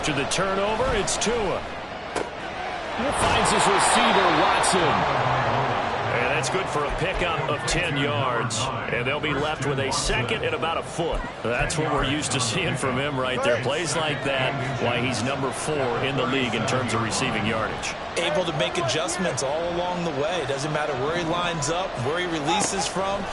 After the turnover, it's Tua. He finds his receiver, Watson. And that's good for a pickup of 10 yards. And they'll be left with a second and about a foot. That's what we're used to seeing from him right there. Plays like that, why he's number 4 in the league in terms of receiving yardage. Able to make adjustments all along the way. Doesn't matter where he lines up, where he releases from.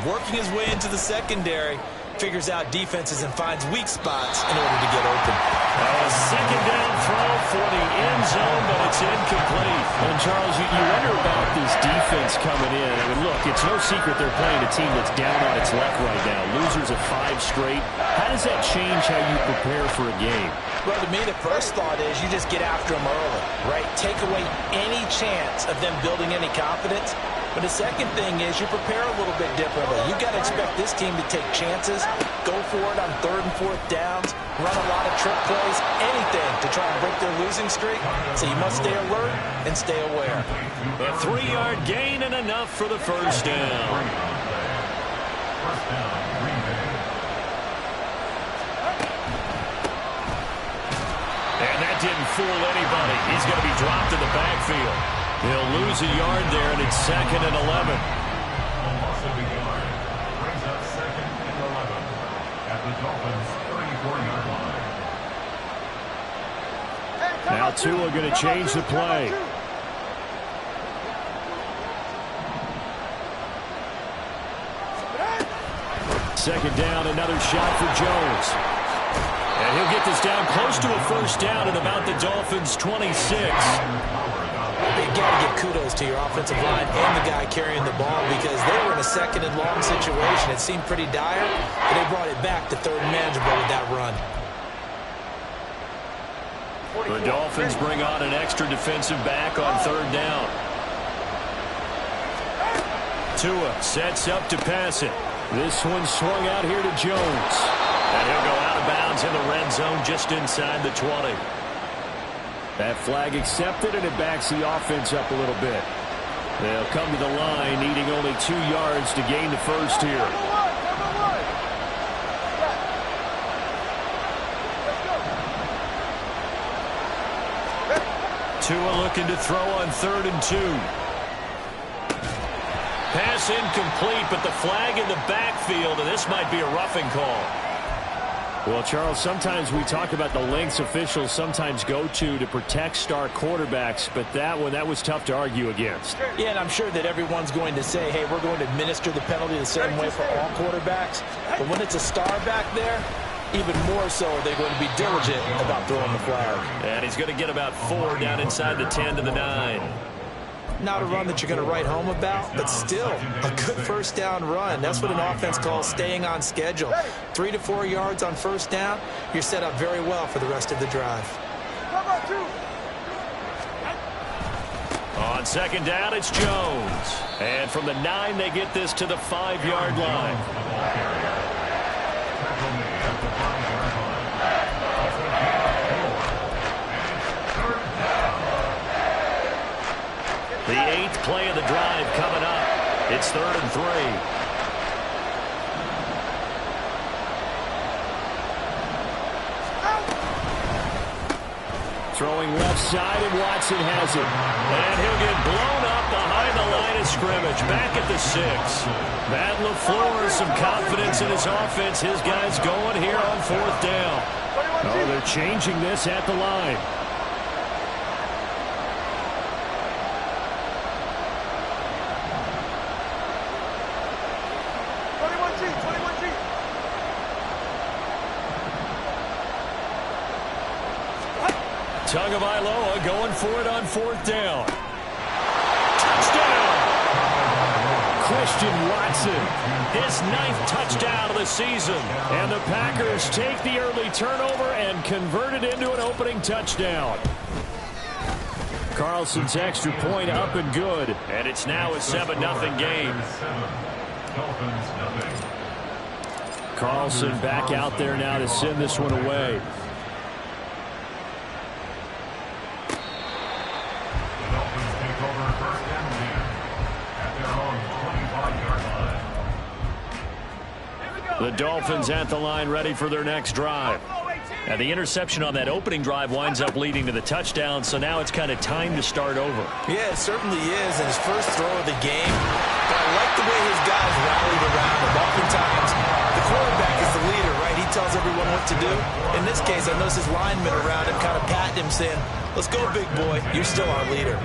Working his way into the secondary. Figures out defenses and finds weak spots in order to get open. A second down throw for the end zone, but it's incomplete. And Charles, you wonder about this defense coming in. I mean, look, it's no secret they're playing a team that's down on its luck right now. Losers of 5 straight. How does that change how you prepare for a game? Well, to me, the first thought is you just get after them early, right? Take away any chance of them building any confidence. But the second thing is you prepare a little bit differently. You've got to expect this team to take chances, go for it on 3rd and 4th downs, run a lot of trick plays, anything to try and break their losing streak. So you must stay alert and stay aware. A 3-yard gain and enough for the first down. And that didn't fool anybody. He's going to be dropped in the backfield. He'll lose a yard there, and it's 2nd and 11. Loss of a yard brings up 2nd and 11 at the Dolphins' 34-yard line. Now Tua going to change the play. Second down, another shot for Jones. And he'll get this down close to a first down at about the Dolphins' 26. You got to give kudos to your offensive line and the guy carrying the ball because they were in a 2nd and long situation. It seemed pretty dire, but they brought it back to 3rd and manageable with that run. The Dolphins bring on an extra defensive back on 3rd down. Tua sets up to pass it. This one swung out here to Jones. And he'll go out of bounds in the red zone just inside the 20. That flag accepted, and it backs the offense up a little bit. They'll come to the line, needing only 2 yards to gain the first here. Tua looking to throw on 3rd and 2. Pass incomplete, but the flag in the backfield, and this might be a roughing call. Well, Charles, sometimes we talk about the lengths officials sometimes go to protect star quarterbacks, but that was tough to argue against. Yeah, and I'm sure that everyone's going to say, hey, we're going to administer the penalty the same way for all quarterbacks. But when it's a star back there, even more so are they going to be diligent about throwing the flag. And he's going to get about 4 down inside the 10 to the 9. Not a run that you're going to write home about, but still a good first down run. That's what an offense calls staying on schedule. 3 to 4 yards on first down, you're set up very well for the rest of the drive. On 2nd down, it's Jones. And from the 9, they get this to the 5-yard line. The 8th play of the drive coming up. It's 3rd and 3. Throwing left side, and Watson has it. And he'll get blown up behind the line of scrimmage. Back at the 6. Matt LaFleur, some confidence in his offense. His guys going here on 4th down. Oh, they're changing this at the line. Tagovailoa going for it on 4th down. Touchdown! Christian Watson. His 9th touchdown of the season. And the Packers take the early turnover and convert it into an opening touchdown. Carlson's extra point up and good. And it's now a 7-0 game. Carlson back out there now to send this one away. The Dolphins at the line ready for their next drive. And the interception on that opening drive winds up leading to the touchdown, so now it's kind of time to start over. Yeah, it certainly is. And his first throw of the game, but I like the way his guys rallied around him. Oftentimes, the quarterback is the leader, right? He tells everyone what to do. In this case, I noticed his linemen around him kind of patting him, saying, "Let's go, big boy. You're still our leader."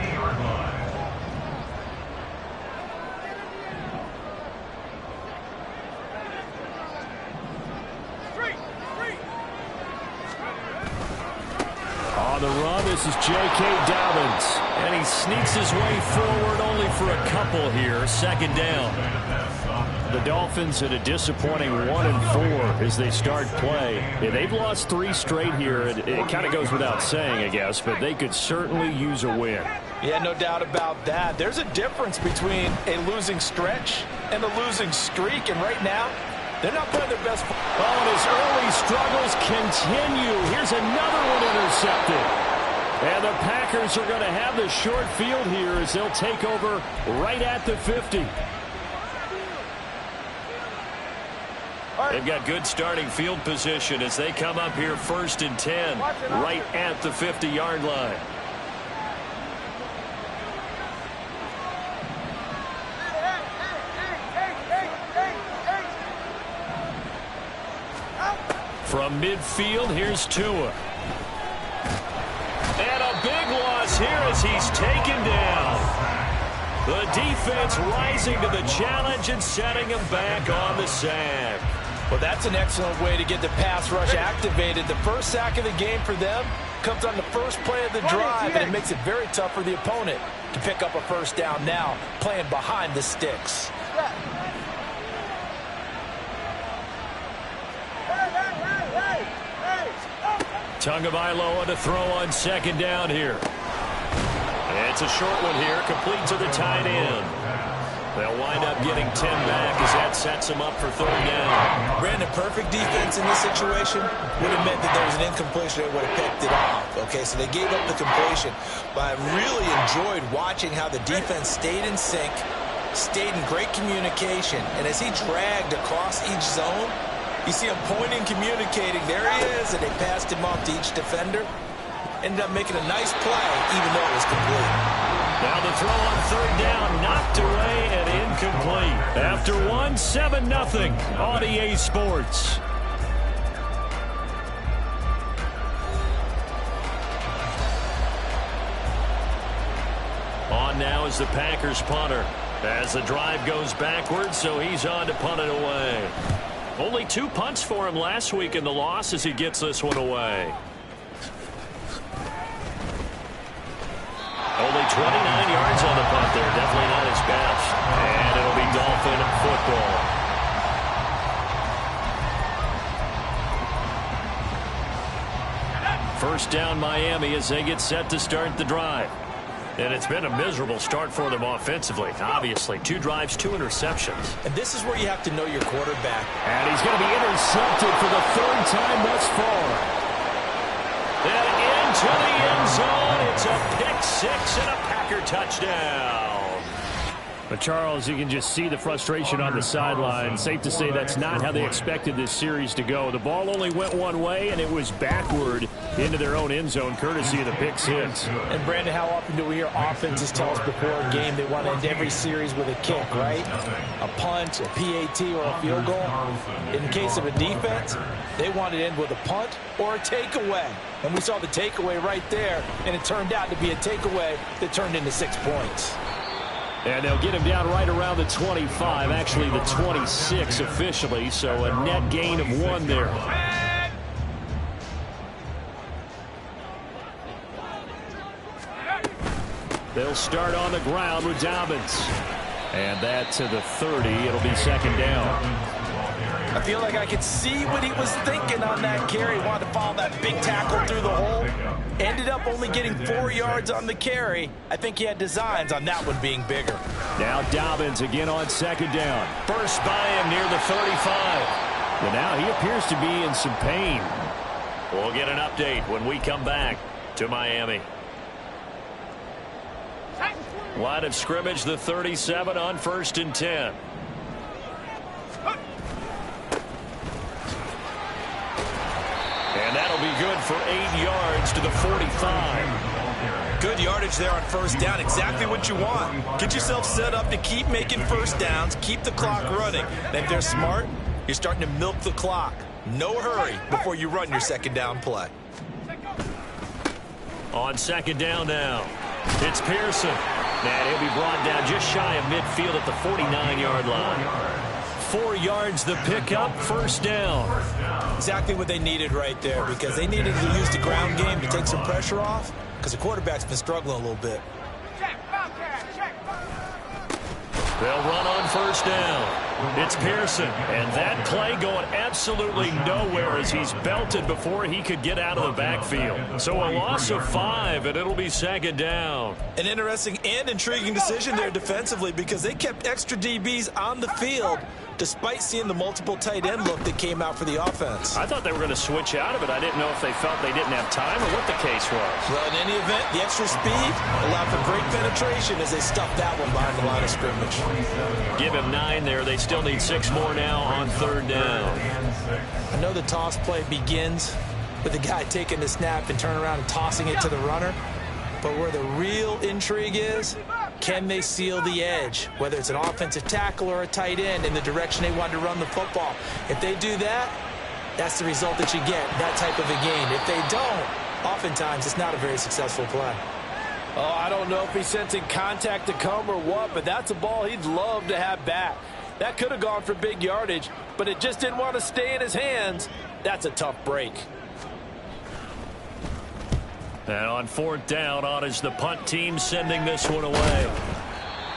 On the run, this is J.K. Dobbins. And he sneaks his way forward only for a couple here. Second down. The Dolphins at a disappointing 1-4 as they start play. Yeah, they've lost 3 straight here. It kind of goes without saying, I guess, but they could certainly use a win. Yeah, no doubt about that. There's a difference between a losing stretch and a losing streak, and right now, they're not playing their best. Oh, and his early struggles continue. Here's another one intercepted. And the Packers are going to have the short field here as they'll take over right at the 50. They've got good starting field position as they come up here 1st and 10, right at the 50-yard line. From midfield, here's Tua. And a big loss here as he's taken down. The defense rising to the challenge and setting him back on the sack. Well, that's an excellent way to get the pass rush activated. The first sack of the game for them comes on the first play of the drive, and it makes it very tough for the opponent to pick up a first down now, playing behind the sticks. Tagovailoa to throw on second down here. It's a short one here, complete to the tight end. They'll wind up getting 10 back as that sets them up for third down. Brandon, perfect defense in this situation would have meant that there was an incompletion that would have picked it off. Okay, so they gave up the completion. But I really enjoyed watching how the defense stayed in sync, stayed in great communication. And as he dragged across each zone, you see him pointing, communicating. There he is, and they passed him off to each defender. Ended up making a nice play, even though it was complete. Now the throw on third down, knocked away and incomplete. After 7-0 on EA Sports. On now is the Packers punter. As the drive goes backwards, so he's on to punt it away. Only 2 punts for him last week in the loss as he gets this one away. Only 29 yards on the punt there. Definitely not his best. And it'll be Dolphin football. First down Miami as they get set to start the drive. And it's been a miserable start for them offensively. Obviously, 2 drives, 2 interceptions. And this is where you have to know your quarterback. And he's going to be intercepted for the 3rd time thus far. And into the end zone. It's a pick 6 and a Packer touchdown. But Charles, you can just see the frustration on the sideline. Safe to say that's not how they expected this series to go. The ball only went one way, and it was backward into their own end zone, courtesy of the pick 6. And Brandon, how often do we hear offenses tell us before a game they want to end every series with a kick, right? A punt, a PAT, or a field goal. In the case of a defense, they want to end with a punt or a takeaway. And we saw the takeaway right there, and it turned out to be a takeaway that turned into 6 points. And they'll get him down right around the 25, actually the 26 officially, so a net gain of 1 there. They'll start on the ground with Dobbins. And that to the 30. It'll be 2nd down. I feel like I could see what he was thinking on that carry. He wanted to follow that big tackle through the hole. Ended up only getting 4 yards on the carry. I think he had designs on that one being bigger. Now Dobbins again on 2nd down. First by him near the 35. Well, now he appears to be in some pain. We'll get an update when we come back to Miami. Line of scrimmage, the 37 on 1st and 10. And that'll be good for 8 yards to the 45. Good yardage there on first down. Exactly what you want. Get yourself set up to keep making first downs, keep the clock running. And if they're smart, you're starting to milk the clock. No hurry before you run your second down play. On second down now, it's Pearson. And he'll be brought down just shy of midfield at the 49-yard line. 4 yards the pickup, first down. Exactly what they needed right there, because they needed to use the ground game to take some pressure off, because the quarterback's been struggling a little bit. They'll run on first down. It's Pearson, and that play going absolutely nowhere as he's belted before he could get out of the backfield. So a loss of 5, and it'll be second down. An interesting and intriguing decision there defensively, because they kept extra DBs on the field despite seeing the multiple tight end look that came out for the offense. I thought they were going to switch out of it. I didn't know if they felt they didn't have time or what the case was. Well, in any event, the extra speed allowed for great penetration as they stuffed that one behind the line of scrimmage. Give him 9 there. They still need 6 more now on third down. I know the toss play begins with the guy taking the snap and turning around and tossing it to the runner. But where the real intrigue is, can they seal the edge, whether it's an offensive tackle or a tight end, in the direction they want to run the football? If they do that, that's the result that you get, that type of a game. If they don't, oftentimes it's not a very successful play. Oh, I don't know if he's sensing contact to come or what, but that's a ball he'd love to have back. That could have gone for big yardage, but it just didn't want to stay in his hands. That's a tough break. And on fourth down, on is the punt team sending this one away.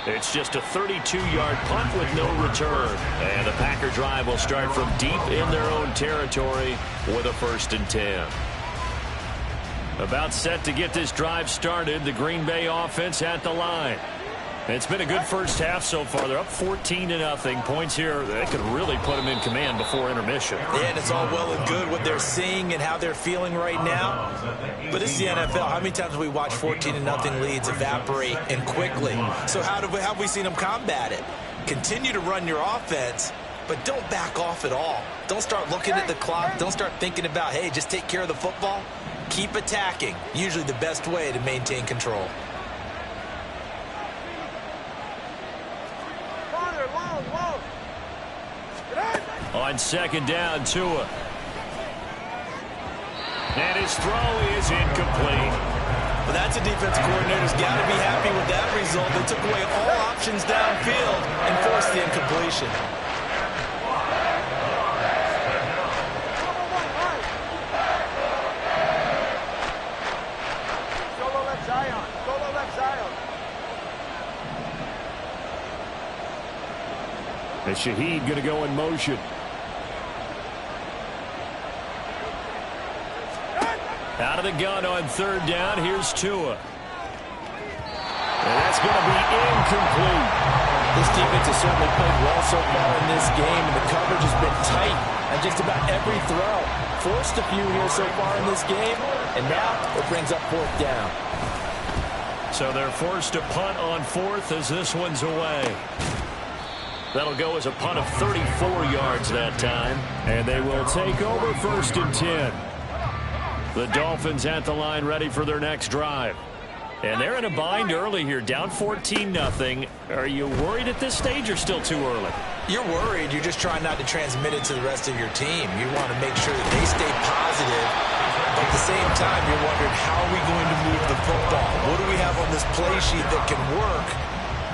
It's just a 32-yard punt with no return. And the Packer drive will start from deep in their own territory with a 1st and 10. About set to get this drive started, the Green Bay offense at the line. It's been a good first half so far. They're up 14-0. Points here, they could really put them in command before intermission. Yeah, and it's all well and good what they're seeing and how they're feeling right now. But it's the NFL. How many times have we watched 14-0 leads evaporate and quickly? So how have we seen them combat it? Continue to run your offense, but don't back off at all. Don't start looking at the clock. Don't start thinking about, hey, just take care of the football. Keep attacking. Usually the best way to maintain control. On second down, Tua. And his throw is incomplete. Well, that's a defensive coordinator's got to be happy with that result. They took away all options downfield and forced the incompletion. And Shaheed going to go in motion. Out of the gun on third down, here's Tua. And that's going to be incomplete. This defense has certainly played well so far in this game, and the coverage has been tight on just about every throw. Forced a few here so far in this game, and now it brings up fourth down. So they're forced to punt on fourth as this one's away. That'll go as a punt of 34 yards that time. And they will take over 1st and 10. The Dolphins at the line ready for their next drive. And they're in a bind early here, down 14-0. Are you worried at this stage or still too early? You're worried. You're just trying not to transmit it to the rest of your team. You want to make sure that they stay positive. But at the same time, you're wondering, how are we going to move the football? What do we have on this play sheet that can work?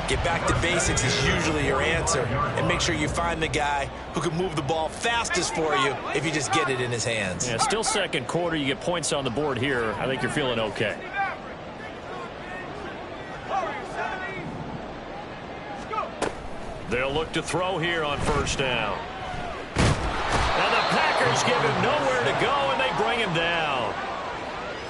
Get back to basics is usually your answer. And make sure you find the guy who can move the ball fastest for you if you just get it in his hands. Yeah, still second quarter. You get points on the board here. I think you're feeling okay. They'll look to throw here on first down. And the Packers give him nowhere to go, and they bring him down.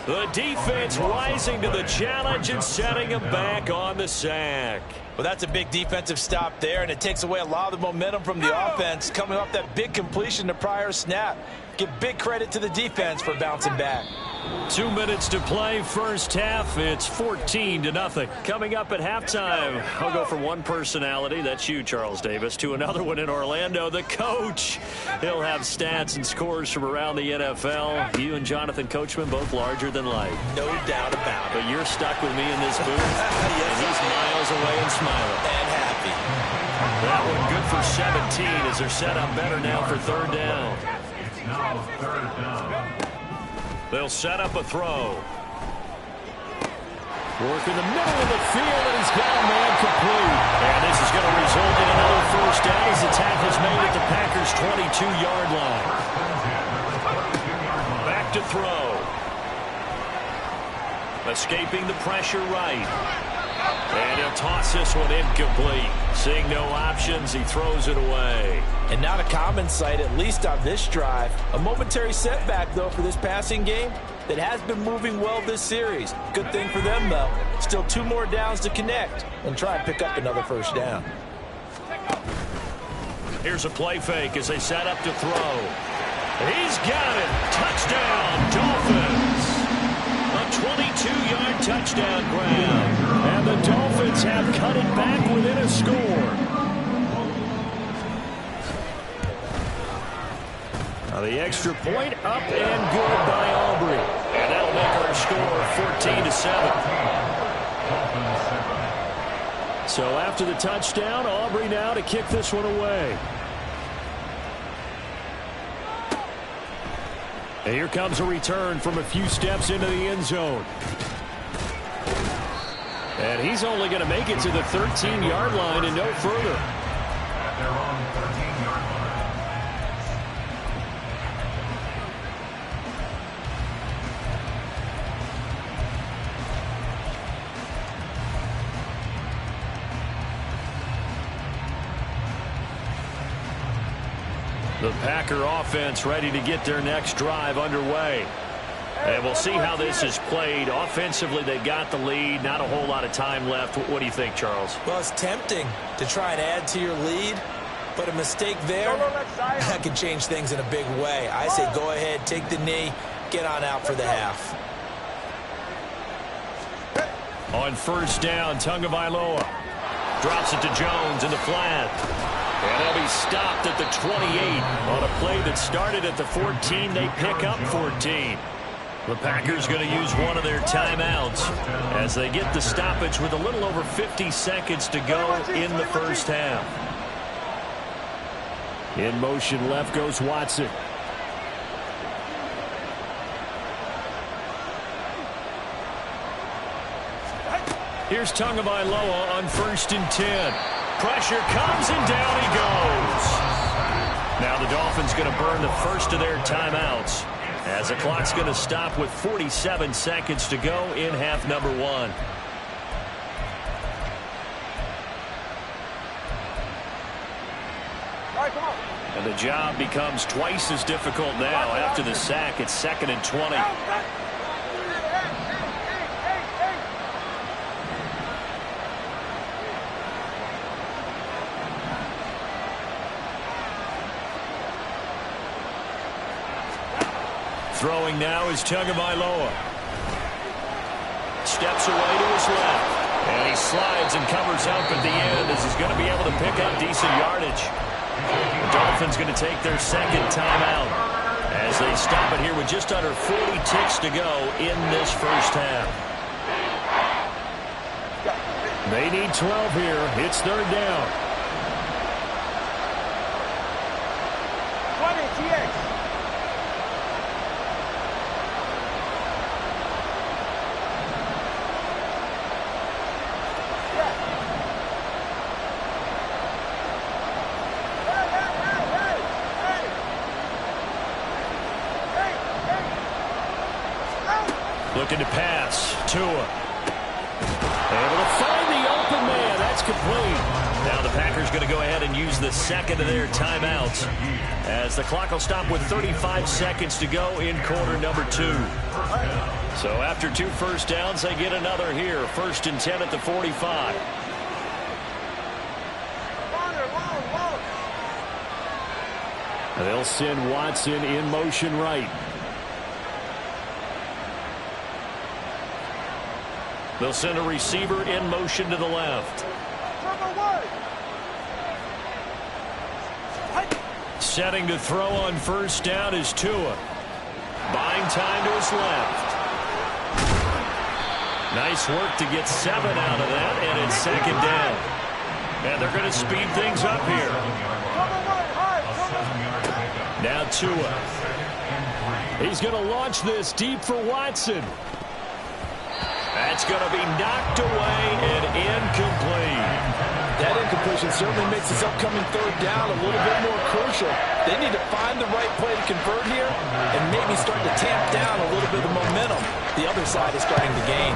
The defense rising to the challenge and setting him back on the sack. Well, that's a big defensive stop there, and it takes away a lot of the momentum from the offense coming off that big completion the prior snap. Give big credit to the defense for bouncing back. 2 minutes to play, first half. It's 14-0. Coming up at halftime, I'll go from one personality, that's you, Charles Davis, to another one in Orlando, the coach. He'll have stats and scores from around the NFL. You and Jonathan Coachman, both larger than life. No doubt about it. But you're stuck with me in this booth, Yes, and he's miles away and smiling. And happy. That one good for 17 as they're set up better now for third down. It's now third down. They'll set up a throw. Work in the middle of the field, and he's got a man complete. And this is going to result in another first down as the tackle's made at the Packers' 22-yard line. Back to throw. Escaping the pressure right. And he'll toss this one incomplete. Seeing no options, he throws it away. And not a common sight, at least on this drive. A momentary setback, though, for this passing game that has been moving well this series. Good thing for them, though. Still 2 more downs to connect and try and pick up another first down. Here's a play fake as they set up to throw. He's got it. Touchdown, Dolphins. A 22-yard touchdown grab. And the Dolphins have cut it back within a score. Now the extra point up and good by Aubrey. And that'll make our score 14-7. So after the touchdown, Aubrey now to kick this one away. And here comes a return from a few steps into the end zone. And he's only going to make it to the 13-yard line and no further. At their own 13-yard line. The Packer offense ready to get their next drive underway. And we'll see how this is played. Offensively, they got the lead. Not a whole lot of time left. What do you think, Charles? Well, it's tempting to try and add to your lead, but a mistake there, that can change things in a big way. I say go ahead, take the knee, get on out for the half. On first down, Tagovailoa drops it to Jones in the flat. And they'll be stopped at the 28 on a play that started at the 14. They pick up 14. The Packers going to use one of their timeouts as they get the stoppage with a little over 50 seconds to go in the first half. In motion left goes Watson. Here's Tagovailoa on 1st and 10. Pressure comes and down he goes. Now the Dolphins going to burn the first of their timeouts as the clock's going to stop with 47 seconds to go in half number 1. And the job becomes twice as difficult now after the sack. It's 2nd and 20. Throwing now is Tagovailoa. Steps away to his left. And he slides and covers up at the end as he's going to be able to pick up decent yardage. The Dolphins going to take their second timeout as they stop it here with just under 40 ticks to go in this first half. They need 12 here. It's third down. 20 TX. Looking to pass. Tua. Able to find the open man. That's complete. Now the Packers going to go ahead and use the second of their timeouts as the clock will stop with 35 seconds to go in quarter number 2. So after 2 first downs, they get another here. 1st and 10 at the 45. They'll send Watson in motion right. They'll send a receiver in motion to the left. Setting to throw on first down is Tua. Buying time to his left. Nice work to get 7 out of that, and it's second down. And they're going to speed things up here. Now Tua. He's going to launch this deep for Watson. That's going to be knocked away and incomplete. That incompletion certainly makes this upcoming third down a little bit more crucial. They need to find the right play to convert here and maybe start to tamp down a little bit of the momentum the other side is starting to gain.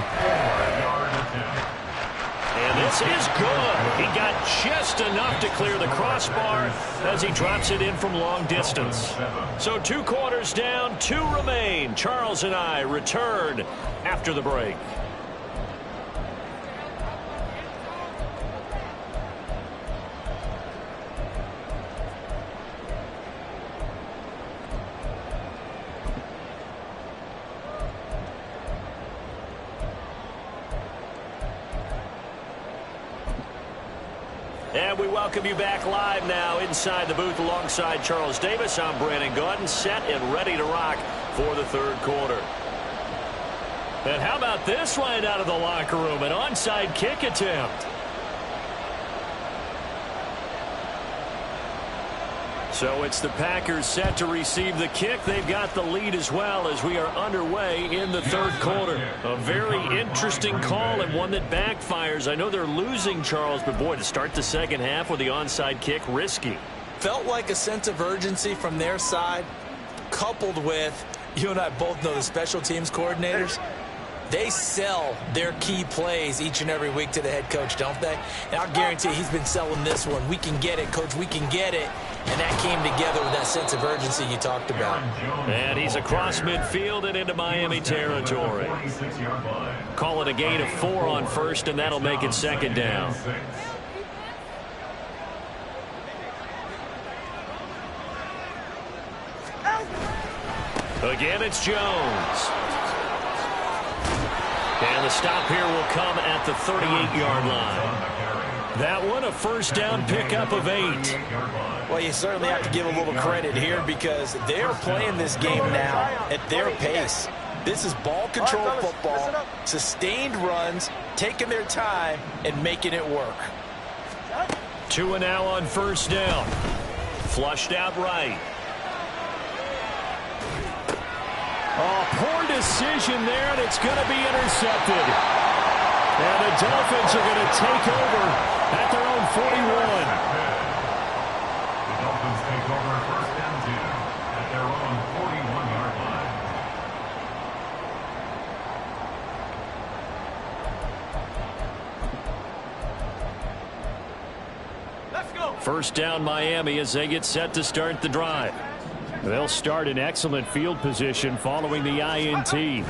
And this is good. He got just enough to clear the crossbar as he drops it in from long distance. So 2 quarters down, 2 remain. Charles and I return after the break. And we welcome you back live now inside the booth alongside Charles Davis. I'm Brandon Gaudin, set and ready to rock for the third quarter. And how about this right out of the locker room? An onside kick attempt. So it's the Packers set to receive the kick. They've got the lead as well as we are underway in the third quarter. A very interesting call and one that backfires. I know they're losing, Charles, but boy, to start the second half with the onside kick, risky. Felt like a sense of urgency from their side, coupled with, you and I both know the special teams coordinators. They sell their key plays each and every week to the head coach, don't they? And I'll guarantee he's been selling this one. We can get it, coach, we can get it. And that came together with that sense of urgency you talked about. And he's across midfield and into Miami territory. Call it a gain of 4 on first, and that'll make it second down. Again, it's Jones. And the stop here will come at the 38-yard line. That one a first down pickup of 8. Well, you certainly have to give a little credit here because they're playing this game now at their pace. This is ball control football, sustained runs, taking their time and making it work. Tua now on first down. Flushed out right. Oh, poor decision there, and it's going to be intercepted. And the Dolphins are going to take over at their own 41. The Dolphins take over first and 10 at their own 41-yard line. Let's go. First down Miami as they get set to start the drive. They'll start in excellent field position following the INT.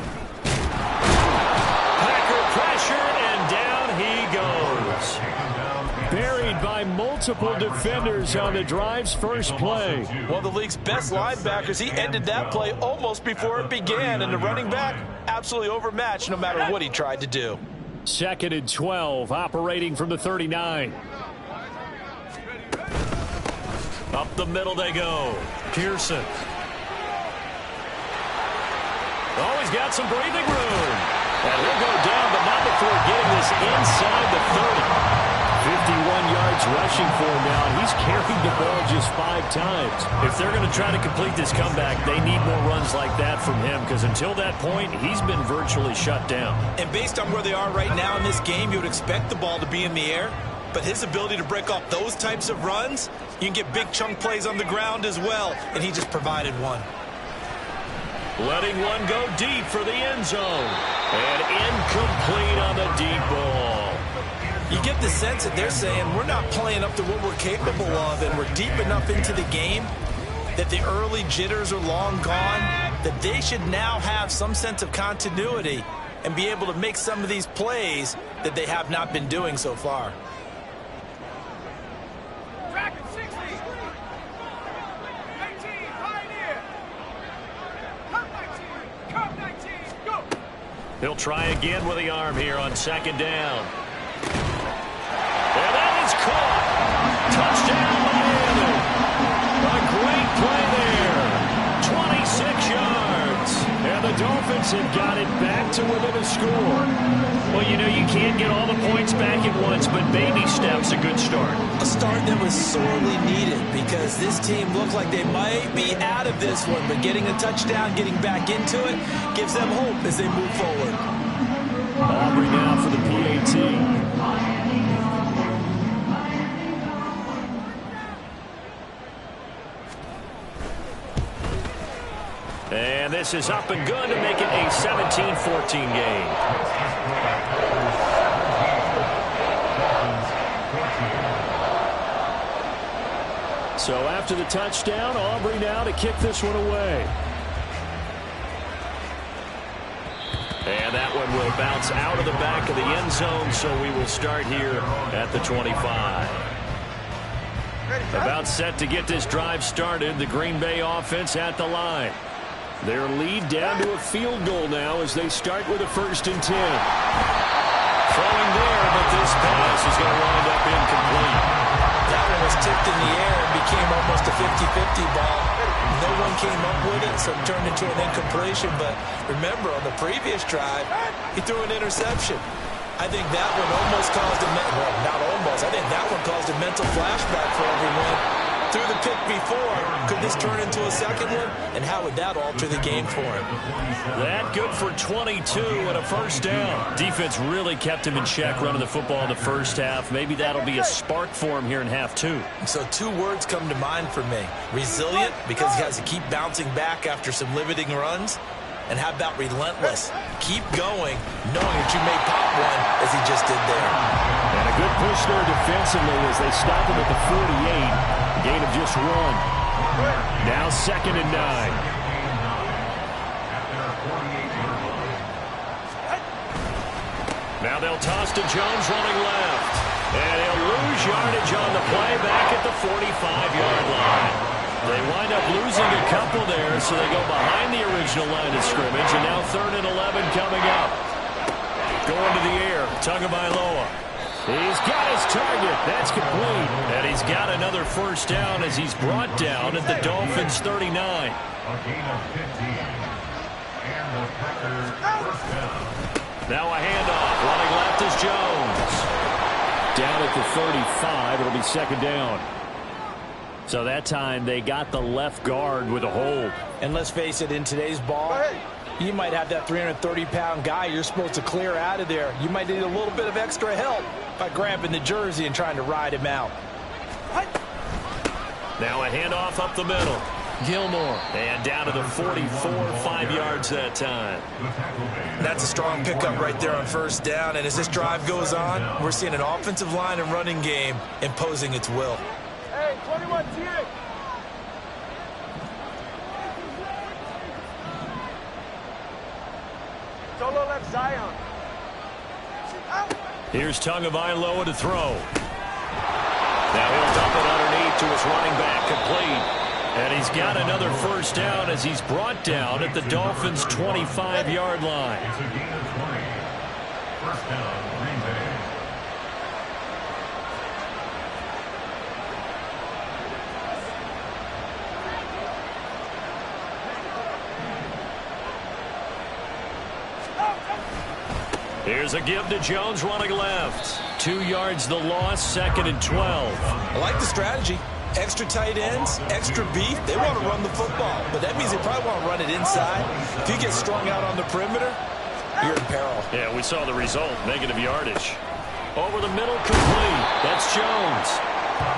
Packer pressure, and down he goes. Buried by multiple defenders on the drive's first play. One of the league's best linebackers. He ended that play almost before it began, and the running back absolutely overmatched no matter what he tried to do. Second and 12, operating from the 39. Up the middle they go. Pearson. Oh, he's got some breathing room. And he'll go down, but not before getting this inside the 30. 51 yards rushing for him now, and he's carried the ball just 5 times. If they're going to try to complete this comeback, they need more runs like that from him, because until that point, he's been virtually shut down. And based on where they are right now in this game, you would expect the ball to be in the air. But his ability to break off those types of runs, you can get big chunk plays on the ground as well, and he just provided one. Letting one go deep for the end zone. And incomplete on the deep ball. You get the sense that they're saying we're not playing up to what we're capable of, and we're deep enough into the game that the early jitters are long gone, that they should now have some sense of continuity and be able to make some of these plays that they have not been doing so far. He'll try again with the arm here on second down. And that is caught. Touchdown, Miami. A great play there. 26 yards. And the Dolphins have got it back to within a score. Well, you know, you can't get all the points back at once, but baby steps a good start. A start that was sorely needed because this team looked like they might be out of this one, but getting a touchdown, getting back into it, gives them hope as they move forward. Aubrey now for the PAT. And this is up and good to make it a 17-14 game. So after the touchdown, Aubrey now to kick this one away. And that one will bounce out of the back of the end zone, so we will start here at the 25. About set to get this drive started, the Green Bay offense at the line. Their lead down to a field goal now as they start with a 1st and 10. Throwing there, but this pass is going to wind up incomplete. That one was tipped in the air and became almost a 50-50 ball. No one came up with it, so it turned into an incompletion. But remember, on the previous drive, he threw an interception. I think that one almost caused a well, not almost. I think that one caused a mental flashback for everyone. Threw the pick before. Could this turn into a second one? And how would that alter the game for him? That good for 22 and a 1st down. Defense really kept him in check running the football in the first half. Maybe that'll be a spark for him here in half 2. So 2 words come to mind for me. Resilient, because he has to keep bouncing back after some limiting runs. And how about relentless? Keep going, knowing that you may pop one, as he just did there. And a good push there defensively as they stop him at the 48. Gain of just 1. Now 2nd and 9. Now they'll toss to Jones running left. And he'll lose yardage on the play back at the 45-yard line. They wind up losing a couple there, so they go behind the original line of scrimmage. And now 3rd and 11 coming up. Going to the air, Tagovailoa. He's got his target. That's complete. And he's got another 1st down as he's brought down at the Dolphins' 39. A gain of 15. And the Packers' 1st down. Now a handoff. Running left is Jones. Down at the 35. It'll be 2nd down. So that time they got the left guard with a hold. And let's face it, in today's ball, you might have that 330-pound guy you're supposed to clear out of there. You might need a little bit of extra help by grabbing the jersey and trying to ride him out. Now a handoff up the middle. Gilmore. And down to the 44, 5 yards that time. That's a strong pickup right there on 1st down. And as this drive goes on, we're seeing an offensive line and running game imposing its will. Hey, 21 TX. Solo left Zion. Here's Tagovailoa to throw. Now he'll dump it underneath to his running back, complete. And he's got another 1st down as he's brought down at the Dolphins' 25-yard line. It's a gain of 20. 1st down, Green Bay. Here's a give to Jones running left. 2 yards the loss, 2nd and 12. I like the strategy. Extra tight ends, extra beef. They want to run the football, but that means they probably want to run it inside. If you get strung out on the perimeter, you're in peril. Yeah, we saw the result, negative yardage. Over the middle, complete. That's Jones.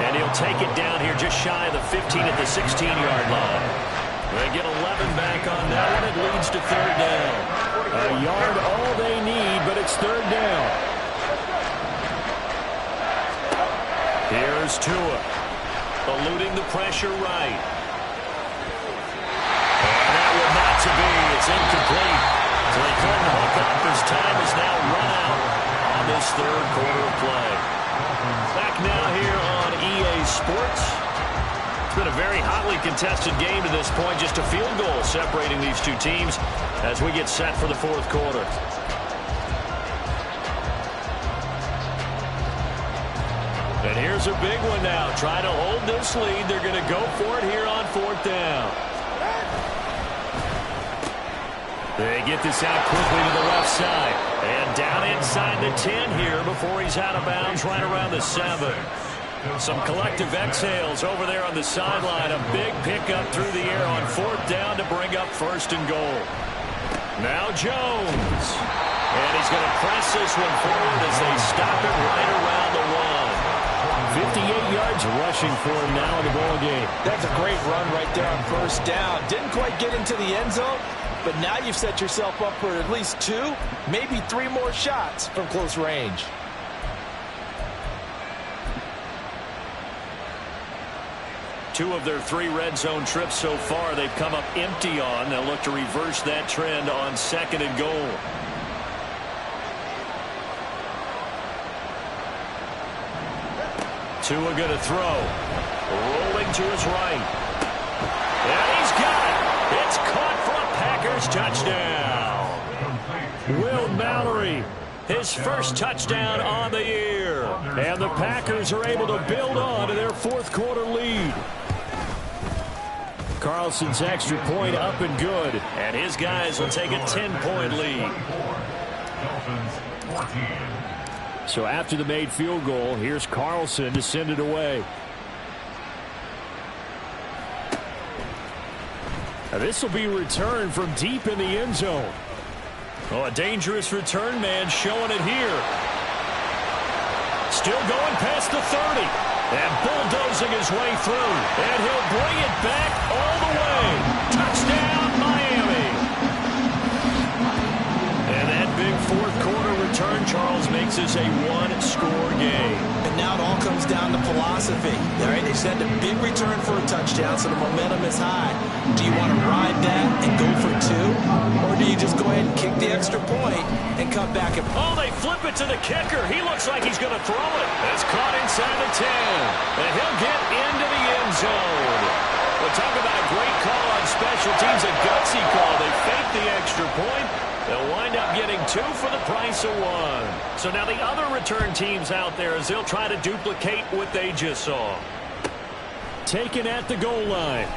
And he'll take it down here just shy of the 15 at the 16-yard line. They get 11 back on that one. It leads to 3rd down. A yard all they need, but it's 3rd down. Here's Tua. Eluding the pressure right. And that would not to be. It's incomplete. So they couldn't hook up as time is now run out on this 3rd quarter of play. Back now here on EA Sports. It's been a very hotly contested game to this point. Just a field goal separating these two teams as we get set for the 4th quarter. And here's a big one now. Trying to hold this lead. They're going to go for it here on 4th down. They get this out quickly to the left side. And down inside the 10 here before he's out of bounds right around the 7. Some collective exhales over there on the sideline. A big pickup through the air on 4th down to bring up 1st and goal. Now Jones. And he's going to press this one forward as they stop it right around the 1. 58 yards rushing for him now in the ball game. That's a great run right there on 1st down. Didn't quite get into the end zone, but now you've set yourself up for at least 2, maybe 3 more shots from close range. Two of their 3 red zone trips so far they've come up empty on. They'll look to reverse that trend on 2nd and goal. Tua going to throw. Rolling to his right. And he's got it. It's caught for a Packers touchdown. Will Mallory, his first touchdown on the year. And the Packers are able to build on to their 4th quarter lead. Carlson's extra point up and good. And his guys will take a 10-point lead. So after the made field goal, here's Carlson to send it away. Now this will be returned from deep in the end zone. Oh, a dangerous return man showing it here. Still going past the 30. And bulldozing his way through. And he'll bring it back all the way. Touchdown, Miami. And that big 4th quarter return, Charles, makes this a 1-score game. And now it all comes down to philosophy. All right, they send a big return for a touchdown, so the momentum is high. Do you want to ride that and go for 2? Or do you just go ahead and kick the extra point and come back and... Oh, they flip it to the kicker. He looks like he's going to throw it. It's caught inside the 10. And he'll get into the end zone. We'll talk about a great call on special teams. A gutsy call. They fake the extra point. They'll wind up getting 2 for the price of 1. So now the other return teams out there as they'll try to duplicate what they just saw. Taken at the goal line.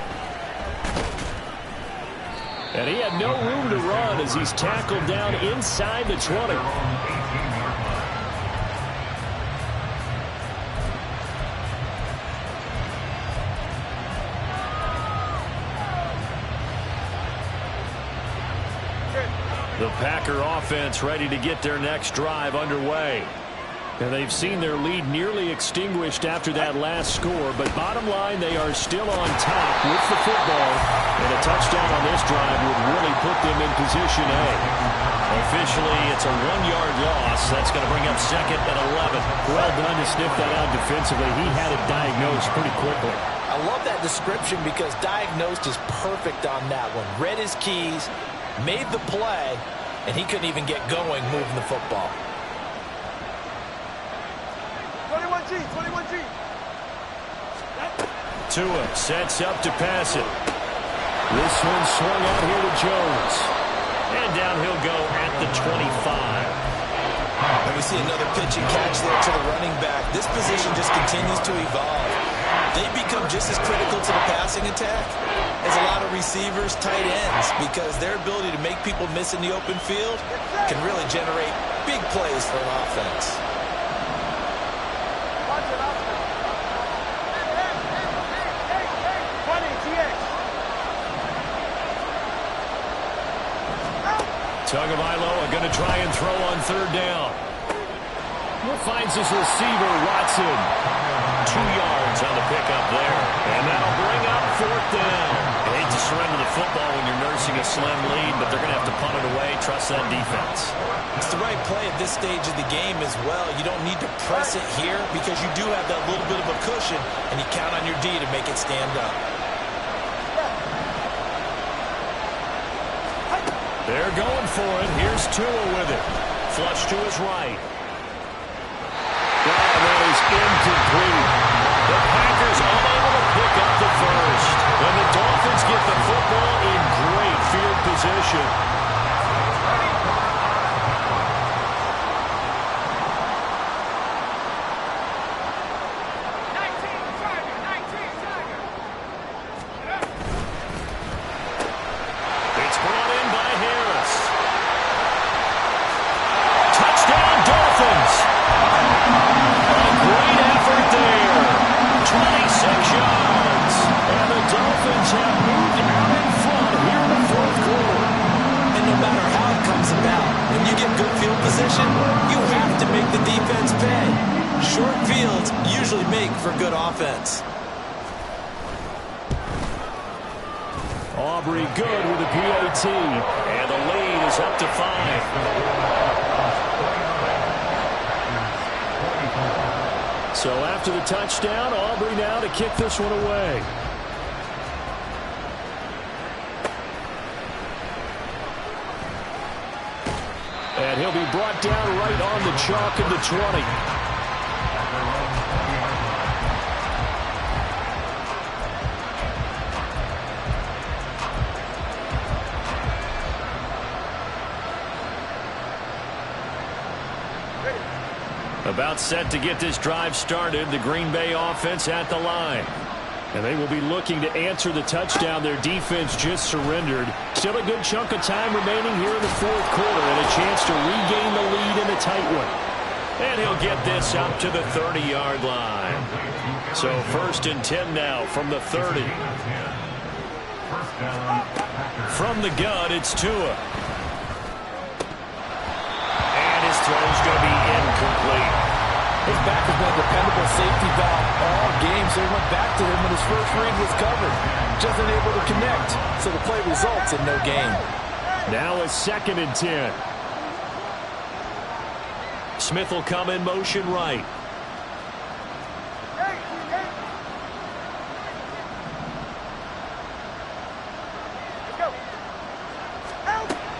And he had no room to run as he's tackled down inside the 20. The Packer offense ready to get their next drive underway. And they've seen their lead nearly extinguished after that last score, but bottom line, they are still on top with the football, and a touchdown on this drive would really put them in position A. Officially, it's a 1-yard loss. That's going to bring up 2nd and 11. Well done to sniff that out defensively. He had it diagnosed pretty quickly. I love that description because diagnosed is perfect on that one. Read his keys, made the play, and he couldn't even get going moving the football. 21G, 21G. Tua sets up to pass it. This one swung out here to Jones. And down he'll go at the 25. And we see another pitch and catch there to the running back. This position just continues to evolve. They become just as critical to the passing attack as a lot of receivers, tight ends, because their ability to make people miss in the open field can really generate big plays for an offense. Tagovailoa going to try and throw on 3rd down. Finds his receiver, Watson. 2 yards on the pickup there. And that'll bring up 4th down. I hate to surrender the football when you're nursing a slim lead, but they're going to have to punt it away. Trust that defense. It's the right play at this stage of the game as well. You don't need to press it here because you do have that little bit of a cushion, and you count on your D to make it stand up. They're going for it. Here's Tua with it. Flush to his right. That is incomplete. The Packers unable to pick up the first. And the Dolphins get the football in great field position. When you get good field position, you have to make the defense pay. Short fields usually make for good offense. Aubrey good with a PAT. And the lead is up to 5. So after the touchdown, Aubrey now to kick this one away. And he'll be brought down right on the chalk of the 20. About set to get this drive started, the Green Bay offense at the line. And they will be looking to answer the touchdown their defense just surrendered. Still a good chunk of time remaining here in the fourth quarter and a chance to regain the lead in a tight one. And he'll get this up to the 30-yard line. So 1st and 10 now from the 30. From the gun, it's Tua. And his throw's going to be incomplete. His back has been a dependable safety valve all game, so he went back to him when his first read was covered. Just unable to connect, so the play results in no gain. Now a 2nd and 10. Smith will come in motion right.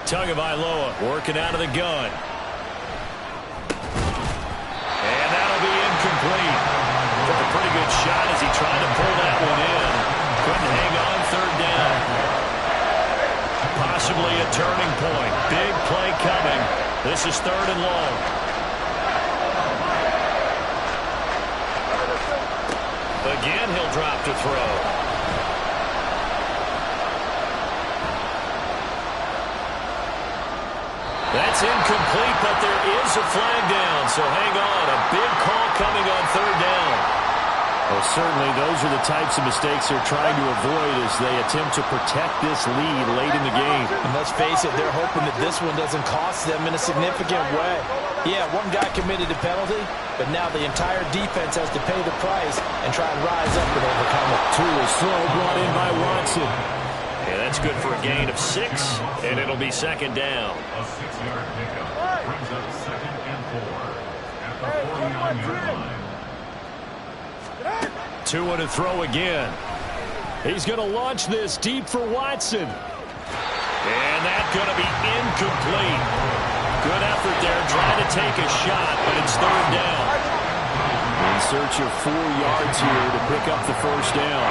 Tagovailoa working out of the gun. And that'll be incomplete. Took a pretty good shot as he tried to pull that one in. Couldn't hang on 3rd down. Possibly a turning point. Big play coming. This is 3rd and long. Again, he'll drop to throw. That's incomplete, but there is a flag down, so hang on. A big call coming on 3rd down. Well, certainly those are the types of mistakes they're trying to avoid as they attempt to protect this lead late in the game. And let's face it, they're hoping that this one doesn't cost them in a significant way. Yeah, one guy committed a penalty, but now the entire defense has to pay the price and try and rise up and overcome it. Tua's throw brought in by Watson. Yeah, that's good for a gain of 6, and it'll be 2nd down. A 6-yard pickup brings up 2nd and 4 at the 49-yard line. Tua to throw again. He's going to launch this deep for Watson. And that's going to be incomplete. Good effort there trying to take a shot, but it's 3rd down. In search of 4 yards here to pick up the 1st down.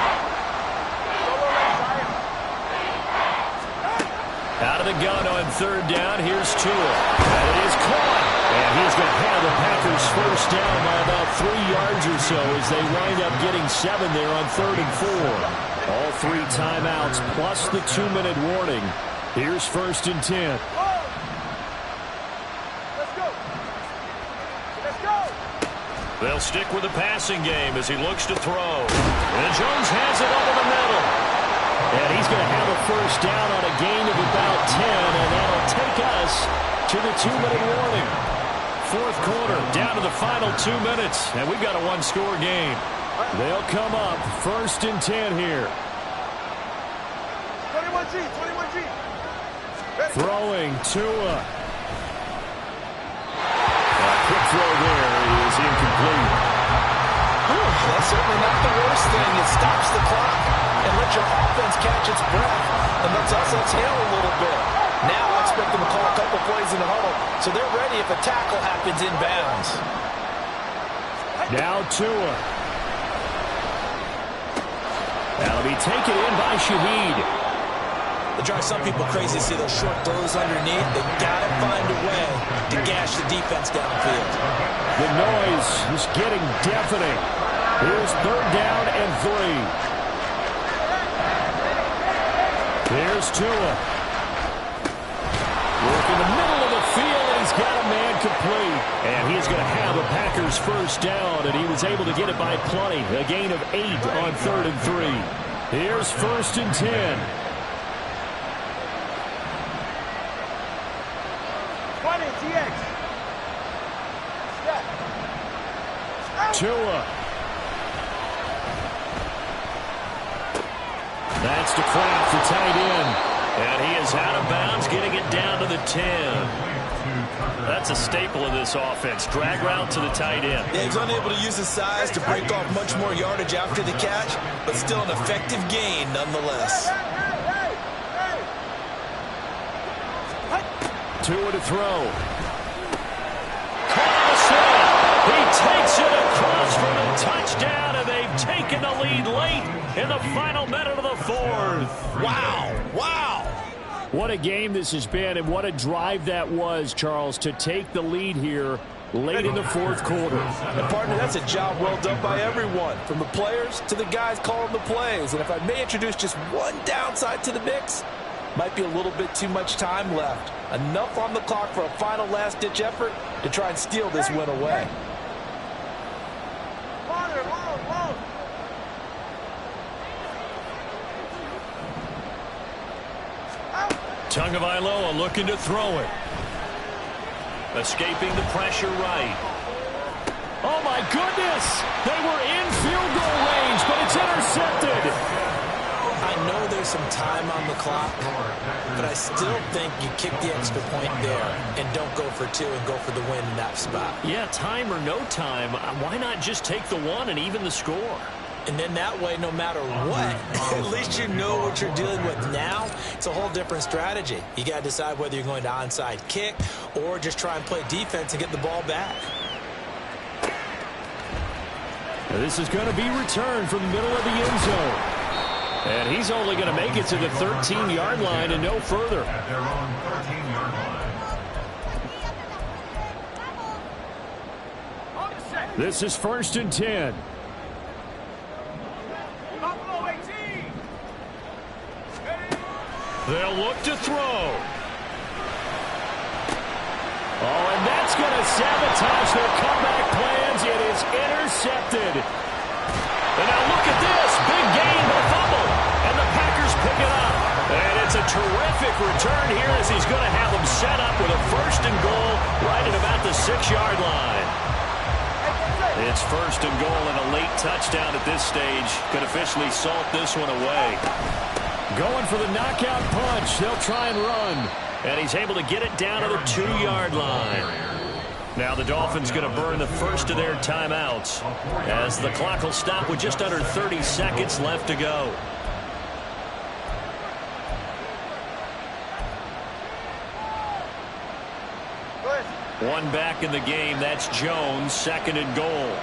Out of the gun on 3rd down. Here's Tua. And it is caught. And he's going to have the Packers 1st down by about 3 yards or so as they wind up getting 7 there on 3rd and 4. All 3 timeouts plus the 2-minute warning. Here's 1st and 10. Let's go. Let's go. They'll stick with the passing game as he looks to throw. And Jones has it over the middle. And he's going to have a 1st down on a gain of about 10, and that'll take us to the 2-minute warning. 4th quarter, down to the final 2 minutes, and we've got a 1-score game. They'll come up 1st and 10 here. 21G, 21G. Throwing Tua. A quick throw there is incomplete. That's certainly not the worst thing. It stops the clock and lets your offense catch its breath and lets us exhale a little bit. Now I expect them to call a couple plays in the huddle, so they're ready if a tackle happens inbounds. Now Tua. That'll be taken in by Shaheed. It drives some people crazy to see those short throws underneath. They got to find a way to gash the defense downfield. The noise is getting deafening. Here's 3rd down and 3. Here's Tua. Work in the middle of the field, and he's got a man complete. And he's going to have a Packers 1st down, and he was able to get it by plenty. A gain of 8 on 3rd and 3. Here's 1st and 10. 20, TX. Step. Tua. That's to Kraft, the tight end. And he is out of bounds, getting it down to the 10. That's a staple of this offense. Drag route to the tight end. Yeah, he's unable to use his size to break off much more yardage after the catch, but still an effective gain nonetheless. Tua to throw. Caught the snap. He takes it across for the touchdown, and they've taken the lead late in the final minute of the fourth. Wow. Wow. What a game this has been, and what a drive that was, Charles, to take the lead here late in the fourth quarter. And partner, that's a job well done by everyone, from the players to the guys calling the plays. And if I may introduce just one downside to the mix, might be a little bit too much time left. Enough on the clock for a final last-ditch effort to try and steal this win away. Tagovailoa looking to throw it. Escaping the pressure right. Oh, my goodness! They were in field goal range, but it's intercepted. I know there's some time on the clock, but I still think you kick the extra point there and don't go for two and go for the win in that spot. Yeah, time or no time, why not just take the one and even the score? And then that way, no matter what, at least you know what you're dealing with now. It's a whole different strategy. You got to decide whether you're going to onside kick or just try and play defense and get the ball back. This is going to be returned from the middle of the end zone. And he's only going to make it to the 13-yard line and no further. At their own 13-yard line. This is 1st and 10. They'll look to throw. Oh, and that's going to sabotage their comeback plans. It is intercepted. And now look at this. Big gain, but a fumble. And the Packers pick it up. And it's a terrific return here as he's going to have them set up with a 1st and goal right at about the 6-yard line. It's 1st and goal and a late touchdown at this stage could officially salt this one away. Going for the knockout punch. They'll try and run. And he's able to get it down to the 2-yard line. Now the Dolphins going to burn the first of their timeouts as the clock will stop with just under 30 seconds left to go. One back in the game. That's Jones. 2nd and goal.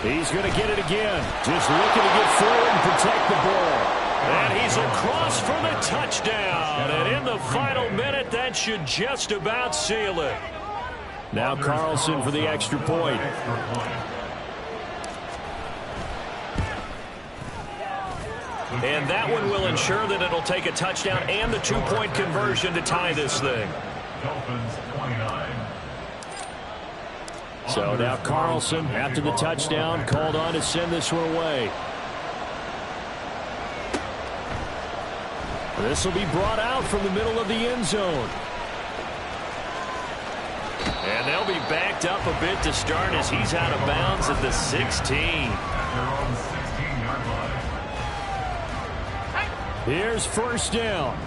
He's going to get it again. Just looking to get forward and protect the ball. And he's across for the touchdown. And in the final minute, that should just about seal it. Now Carlson for the extra point. And that one will ensure that it'll take a touchdown and the 2-point conversion to tie this thing. Dolphins 29. So now Carlson, after the touchdown, called on to send this one away. This will be brought out from the middle of the end zone. And they'll be backed up a bit to start as he's out of bounds at the 16. At their own 16-yard line. Here's 1st down.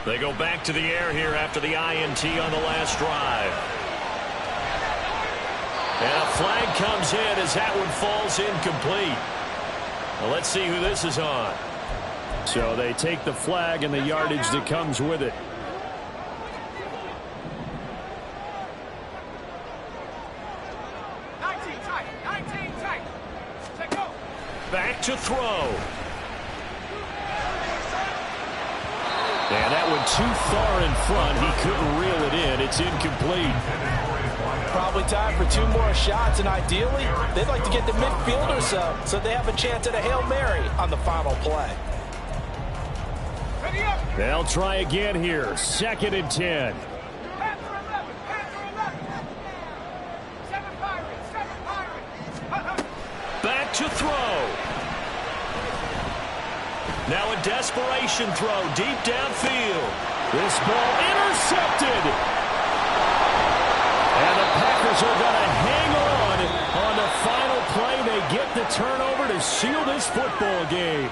They go back to the air here after the INT on the last drive. And a flag comes in as that one falls incomplete. Well, let's see who this is on. So they take the flag and the yardage that comes with it. Back to throw. And that one too far in front. He couldn't reel it in. It's incomplete. Probably time for 2 more shots, and ideally, they'd like to get the midfield or so they have a chance at a Hail Mary on the final play. They'll try again here. 2nd and 10. Back to throw. desperation throw deep downfield. This ball intercepted. And the Packers are going to hang on the final play. They get the turnover to seal this football game.